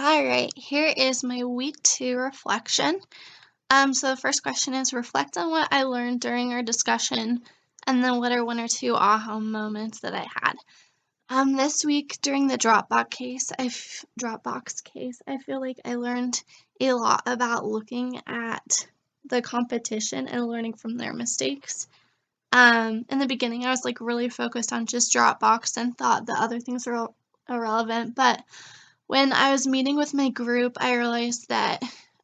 All right, here is my week two reflection. So the first question is reflect on what I learned during our discussion, and then what are one or two aha moments that I had. This week during the Dropbox case, I feel like I learned a lot about looking at the competition and learning from their mistakes. In the beginning, I was like really focused on just Dropbox and thought the other things were irrelevant, but when I was meeting with my group, I realized that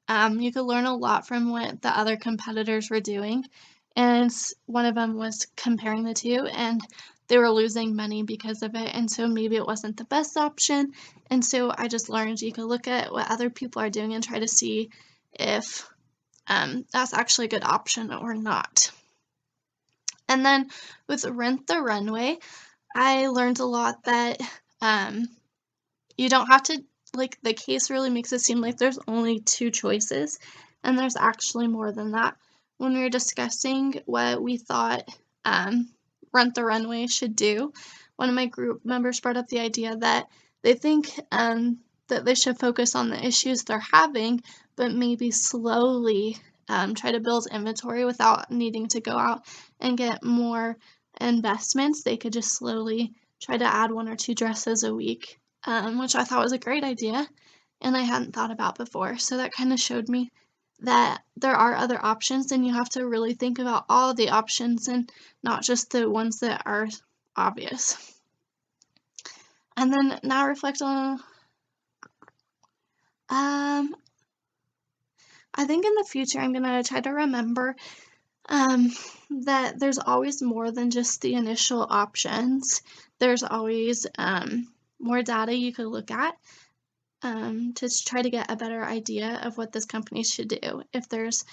you could learn a lot from what the other competitors were doing. And one of them was comparing the two, and they were losing money because of it. And so maybe it wasn't the best option. And so I just learned you could look at what other people are doing and try to see if that's actually a good option or not. And then with Rent the Runway, I learned a lot that you don't have to, like, the case really makes it seem like there's only two choices, and there's actually more than that. When we were discussing what we thought Rent the Runway should do, one of my group members brought up the idea that they think that they should focus on the issues they're having, but maybe slowly try to build inventory without needing to go out and get more investments. They could just slowly try to add one or two dresses a week, which I thought was a great idea and I hadn't thought about before. So that kind of showed me that there are other options and you have to really think about all the options and not just the ones that are obvious. And then now reflect on, I think in the future I'm going to try to remember that there's always more than just the initial options. There's always more data you could look at to try to get a better idea of what this company should do. If there's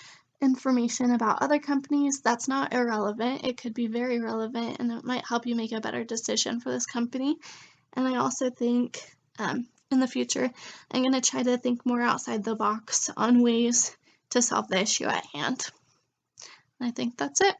information about other companies, that's not irrelevant. It could be very relevant and it might help you make a better decision for this company. And I also think in the future, I'm going to try to think more outside the box on ways to solve the issue at hand. And I think that's it.